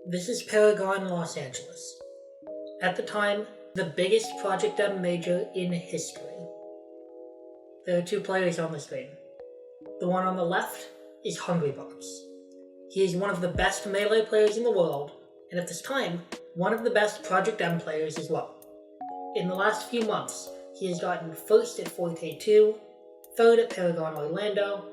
This is Paragon, Los Angeles. At the time, the biggest Project M major in history. There are two players on the screen. The one on the left is Hungrybox. He is one of the best Melee players in the world, and at this time, one of the best Project M players as well. In the last few months, he has gotten first at Forte 2, third at Paragon Orlando,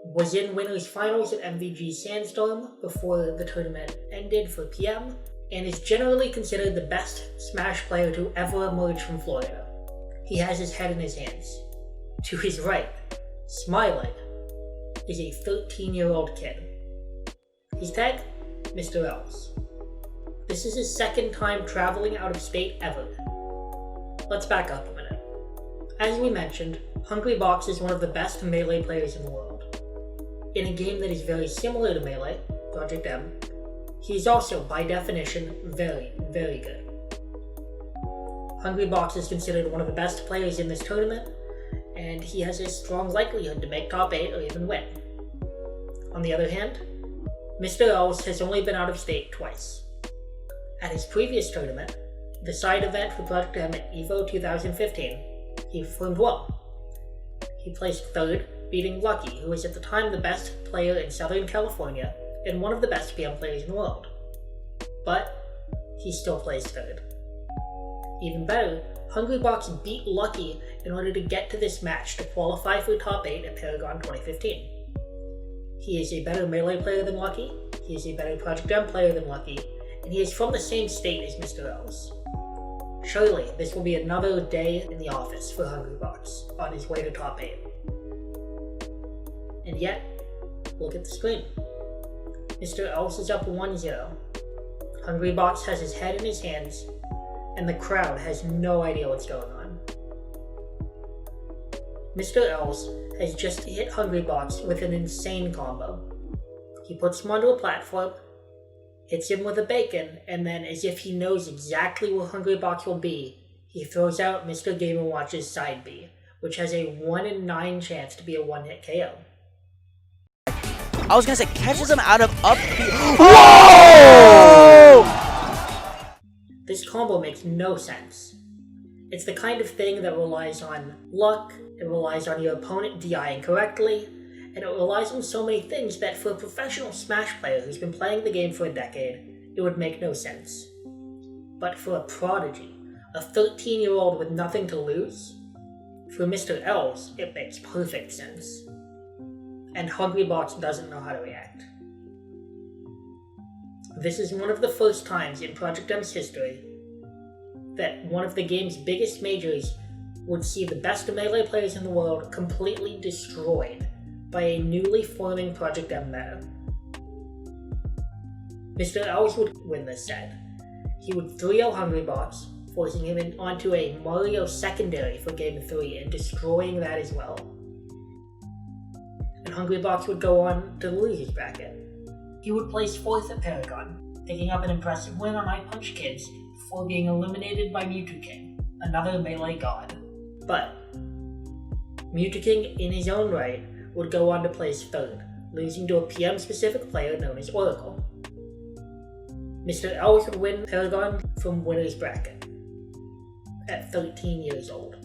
was in winners finals at MVG Sandstorm before the tournament ended for PM, and is generally considered the best Smash player to ever emerge from Florida. He has his head in his hands. To his right, smiling, is a 13-year-old kid. His tag? Mr. Els. This is his second time traveling out of state ever. Let's back up a minute. As we mentioned, Hungrybox is one of the best Melee players in the world. In a game that is very similar to Melee, Project M, he is also, by definition, very, very good. Hungrybox is considered one of the best players in this tournament, and he has a strong likelihood to make top 8 or even win. On the other hand, Mr. Els has only been out of state twice. At his previous tournament, the side event for Project M at EVO 2015, he performed well. He placed third, beating Lucky, who was at the time the best player in Southern California and one of the best PM players in the world. But he still placed third. Even better, Hungrybox beat Lucky in order to get to this match to qualify for top 8 at Paragon 2015. He is a better Melee player than Lucky, he is a better Project M player than Lucky, and he is from the same state as Mr. Els. Surely, this will be another day in the office for Hungrybox on his way to top 8. And yet, look at the screen. Mr. Els is up 1-0. Hungrybox has his head in his hands, and the crowd has no idea what's going on. Mr. Els has just hit Hungrybox with an insane combo. He puts him onto a platform, hits him with a bacon, and then, as if he knows exactly where Hungrybox will be, he throws out Mr. Game & Watch's side B, which has a 1 in 9 chance to be a one-hit KO. I was gonna say, catches him out of up B. Whoa! This combo makes no sense. It's the kind of thing that relies on luck, it relies on your opponent DIing correctly, and it relies on so many things that for a professional Smash player who's been playing the game for a decade, it would make no sense. But for a prodigy, a 13-year-old with nothing to lose, for Mr. Els, it makes perfect sense. And Hungrybox doesn't know how to react. This is one of the first times in Project M's history that one of the game's biggest majors would see the best Melee players in the world completely destroyed by a newly forming Project M meta. Mr. Els would win this set. He would 3-0 Hungrybox, forcing him onto a Mario secondary for Game 3 and destroying that as well. And Hungrybox would go on to the losers bracket. He would place 4th at Paragon, picking up an impressive win on iPunch Kids before being eliminated by Mewtwo, another Melee god. But Mewtwo in his own right would go on to place 3rd, losing to a PM-specific player known as Oracle. Mr. Els would win Paragon from winner's bracket at 13 years old.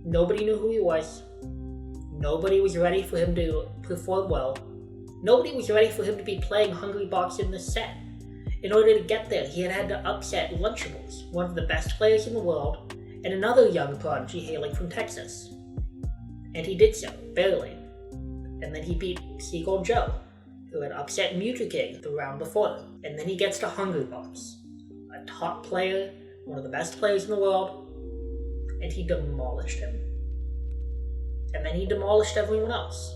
Nobody knew who he was. Nobody was ready for him to perform well. Nobody was ready for him to be playing Hungrybox in this set. In order to get there, he had to upset Lunchables, one of the best players in the world, and another young prodigy hailing from Texas. And he did so, barely. And then he beat Seagull Joe, who had upset Mewtwo the round before. And then he gets to Hungrybox, a top player, one of the best players in the world, and he demolished him. And then he demolished everyone else.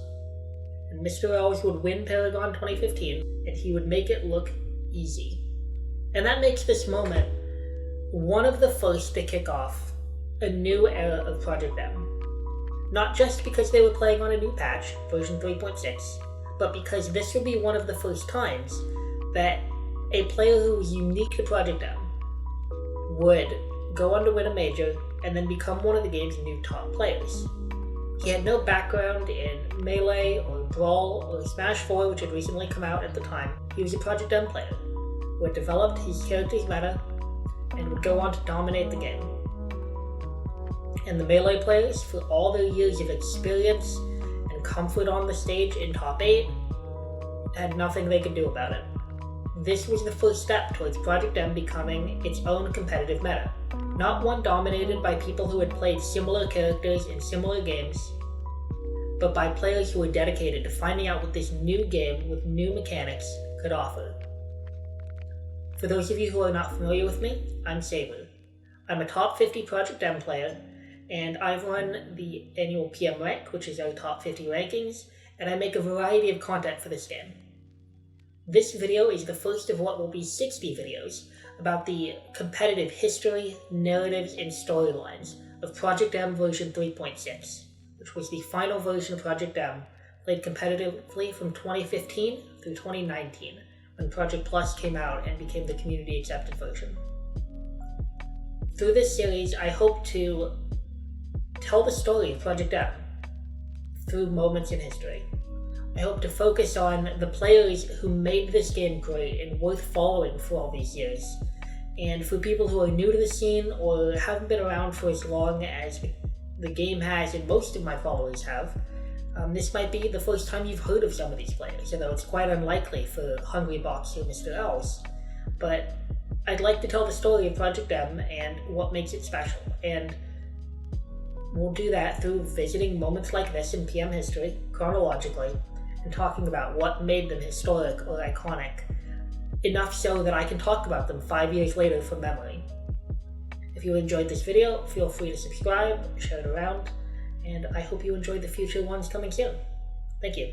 And Mr. Els would win Paragon 2015, and he would make it look easy. And that makes this moment one of the first to kick off a new era of Project M. Not just because they were playing on a new patch, version 3.6, but because this would be one of the first times that a player who was unique to Project M would go on to win a major and then become one of the game's new top players. He had no background in Melee or Brawl or Smash 4, which had recently come out at the time. He was a Project M player. who had developed his character's meta and would go on to dominate the game. And the Melee players, for all their years of experience and comfort on the stage in top 8, had nothing they could do about it. This was the first step towards Project M becoming its own competitive meta, not one dominated by people who had played similar characters in similar games, but by players who were dedicated to finding out what this new game with new mechanics could offer. For those of you who are not familiar with me, I'm Saber. I'm a top 50 Project M player, and I've run the annual PM rank, which is our top 50 rankings, and I make a variety of content for this game. This video is the first of what will be 60 videos about the competitive history, narratives, and storylines of Project M version 3.6, which was the final version of Project M, played competitively from 2015 through 2019, when Project Plus came out and became the community-accepted version. Through this series, I hope to tell the story of Project M through moments in history. I hope to focus on the players who made this game great and worth following for all these years. And for people who are new to the scene or haven't been around for as long as the game has and most of my followers have, this might be the first time you've heard of some of these players, although it's quite unlikely for Hungrybox or Mr. Else. But I'd like to tell the story of Project M and what makes it special, and we'll do that through visiting moments like this in PM history, chronologically, and talking about what made them historic or iconic, enough so that I can talk about them 5 years later from memory. If you enjoyed this video, feel free to subscribe, share it around, and I hope you enjoy the future ones coming soon. Thank you.